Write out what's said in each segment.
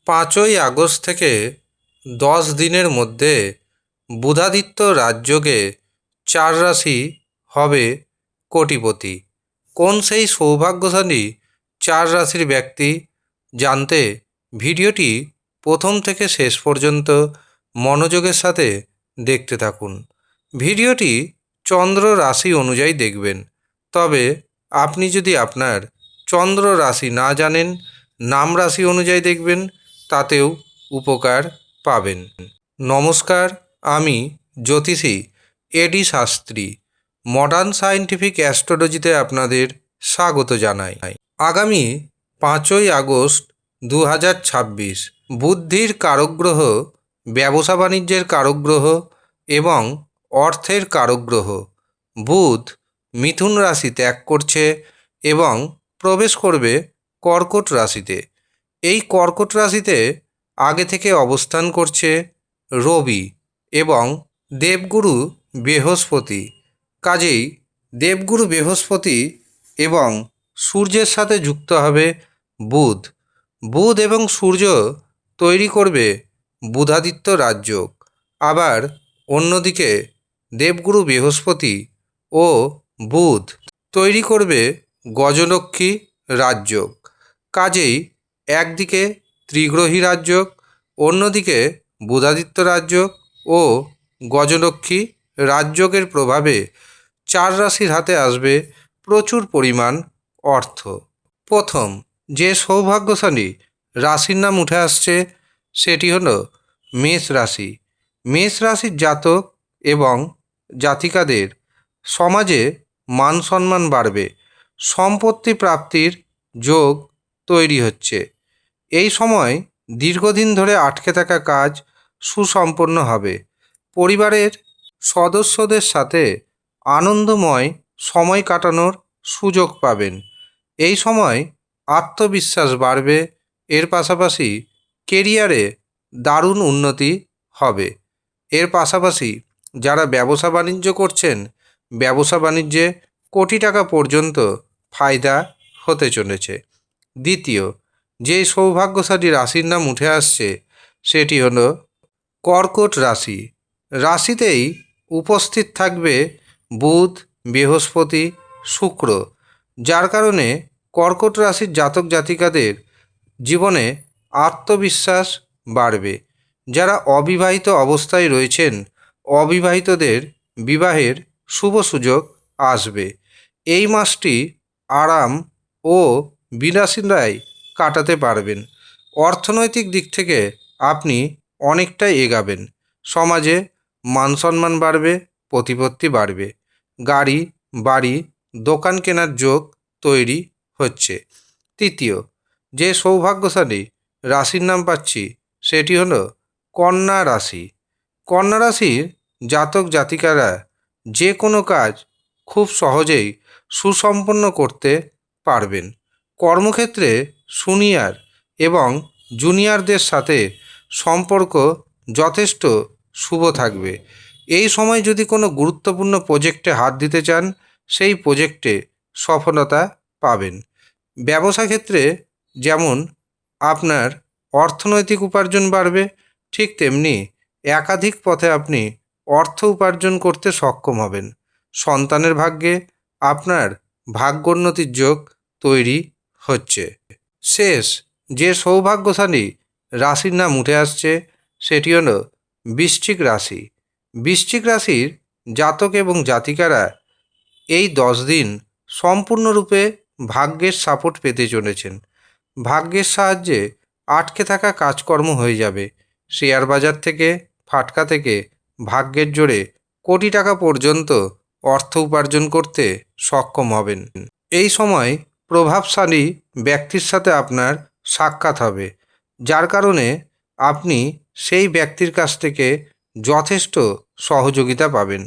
5ই August থেকে 10 দিনের মধ্যে বুধাদিত্য রাজযোগে 4 রাশি হবে কোটিপতি। কোন সেই সৌভাগ্যশালী 4 রাশির ব্যক্তি জানতে ভিডিওটি প্রথম থেকে শেষ পর্যন্ত মনোযোগের সাথে দেখতে থাকুন। ভিডিওটি চন্দ্র রাশি অনুযায়ী দেখবেন। তবে আপনি যদি আপনার চন্দ্র রাশি না জানেন, নাম রাশি অনুযায়ী দেখবেন, তাতেও উপকার পাবেন। নমস্কার, আমি জ্যোতিষী এডি শাস্ত্রী। মডার্ন সায়েন্টিফিক অ্যাস্ট্রোলজিতে আপনাদের স্বাগত জানাই। আগামী 5ই আগস্ট 2026 বুদ্ধির কারকগ্রহ, ব্যবসা বাণিজ্যের কারকগ্রহ এবং অর্থের কারকগ্রহ বুধ মিথুন রাশি ত্যাগ করছে এবং প্রবেশ করবে কর্কট রাশিতে। এই কর্কট রাশিতে আগে থেকে অবস্থান করছে রবি এবং দেবগুরু বৃহস্পতি। কাজেই দেবগুরু বৃহস্পতি এবং সূর্যের সাথে যুক্ত হবে বুধ। বুধ এবং সূর্য তৈরি করবে বুধাদিত্য রাজযোগ। আবার অন্যদিকে দেবগুরু বৃহস্পতি ও বুধ তৈরি করবে গজলক্ষ্মী রাজযোগ। কাজেই একদিকে ত্রিগ্রহী রাজযোগ, অন্যদিকে বুধাদিত্য রাজযোগ ও গজলক্ষ্মী রাজযোগের প্রভাবে 4 রাশির হাতে আসবে প্রচুর পরিমাণ অর্থ। প্রথম যে সৌভাগ্যশালী রাশির নাম উঠে আসছে সেটি হলো মেষ রাশি। মেষ রাশির জাতক এবং জাতিকাদের সমাজে মান সম্মান বাড়বে, সম্পত্তি প্রাপ্তির যোগ তৈরি হচ্ছে। এই সময় দীর্ঘদিন ধরে আটকে থাকা কাজ সুসম্পন্ন হবে। পরিবারের সদস্যদের সাথে আনন্দময় সময় কাটানোর সুযোগ পাবেন। এই সময় আত্মবিশ্বাস বাড়বে। এর পাশাপাশি কেরিয়ারে দারুণ উন্নতি হবে। এর পাশাপাশি যারা ব্যবসা বাণিজ্য করছেন, ব্যবসা বাণিজ্যে কোটি টাকা পর্যন্ত ফায়দা হতে চলেছে। দ্বিতীয় যে সৌভাগ্যশালী রাশির নাম উঠে আসছে সেটি হলো কর্কট রাশি। রাশিতেই উপস্থিত থাকবে বুধ, বৃহস্পতি, শুক্র, যার কারণে কর্কট রাশির জাতক জাতিকাদের জীবনে আত্মবিশ্বাস বাড়বে। যারা অবিবাহিত অবস্থায় রয়েছেন, অবিবাহিতদের বিবাহের শুভ সুযোগ আসবে। এই মাসটি আরাম ও বিলাসিতায় কাটাতে পারবেন। অর্থনৈতিক দিক থেকে আপনি অনেকটাই এগাবেন। সমাজে মান সম্মান বাড়বে, প্রতিপত্তি বাড়বে। গাড়ি, বাড়ি, দোকান কেনার যোগ তৈরি হচ্ছে। তৃতীয় যে সৌভাগ্যশালী রাশির নাম পাচ্ছি সেটি হলো কন্যা রাশি। কন্যা রাশির জাতক জাতিকারা যে কোনো কাজ খুব সহজেই সুসম্পন্ন করতে পারবেন। কর্মক্ষেত্রে সিনিয়র এবং জুনিয়রদের সাথে সম্পর্ক যথেষ্ট শুভ থাকবে। এই সময় যদি কোনো গুরুত্বপূর্ণ প্রজেক্টে হাত দিতে চান, সেই প্রজেক্টে সফলতা পাবেন। ব্যবসা ক্ষেত্রে যেমন আপনার অর্থনৈতিক উপার্জন বাড়বে, ঠিক তেমনি একাধিক পথে আপনি অর্থ উপার্জন করতে সক্ষম হবেন। সন্তানের ভাগ্যে আপনার ভাগ্যোন্নতির যোগ তৈরি হচ্ছে। শেষ যে সৌভাগ্যশালী রাশির নাম উঠে আসছে সেটি হলো বৃশ্চিক রাশি। বৃশ্চিক রাশির জাতক এবং জাতিকারা এই 10 দিন সম্পূর্ণরূপে ভাগ্যের সাপোর্ট পেতে চলেছেন। ভাগ্যের সাহায্যে আটকে থাকা কাজকর্ম হয়ে যাবে। শেয়ার বাজার থেকে, ফাটকা থেকে ভাগ্যের জোরে কোটি টাকা পর্যন্ত অর্থ উপার্জন করতে সক্ষম হবেন। এই সময় প্রভাবশালী ব্যক্তির সাথে আপনার সাক্ষাৎ হবে, যার কারণে আপনি সেই ব্যক্তির কাছ থেকে যথেষ্ট সহযোগিতা পাবেন।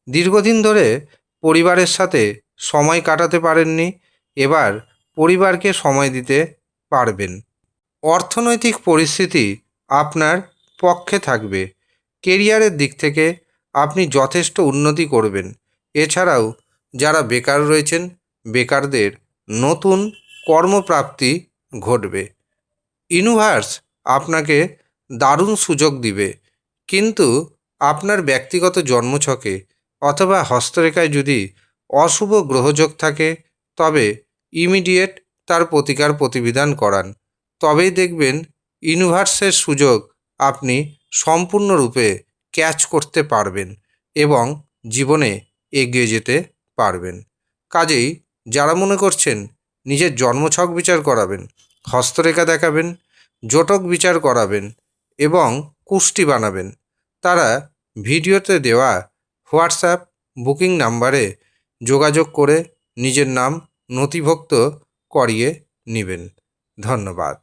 দীর্ঘদিন ধরে পরিবারের সাথে সময় কাটাতে পারেননি, এবার পরিবারকে সময় দিতে পারবেন। অর্থনৈতিক পরিস্থিতি আপনার পক্ষে থাকবে। কেরিয়ারের দিক থেকে আপনি যথেষ্ট উন্নতি করবেন। এছাড়াও যারা বেকার রয়েছেন, বেকারদের নতুন কর্মপ্রাপ্তি ঘটবে। ইউনিভার্স আপনাকে দারুণ সুযোগ দিবে। কিন্তু আপনার ব্যক্তিগত জন্মছকে অথবা হস্তরেখায় যদি অশুভ গ্রহযোগ থাকে তবে ইমিডিয়েট তার প্রতিকার প্রতিবিধান করান। তবেই দেখবেন ইউনিভার্সের সুযোগ আপনি সম্পূর্ণরূপে ক্যাচ করতে পারবেন এবং জীবনে এগিয়ে যেতে পারবেন। কাজেই যারা মনে করছেন নিজের জন্মছক বিচার করাবেন, হস্তরেখা দেখাবেন, জটক বিচার করাবেন এবং কুষ্টি বানাবেন, তারা ভিডিওতে দেওয়া হোয়াটসঅ্যাপ বুকিং নাম্বারে যোগাযোগ করে নিজের নাম নথিভুক্ত করিয়ে নেবেন। ধন্যবাদ।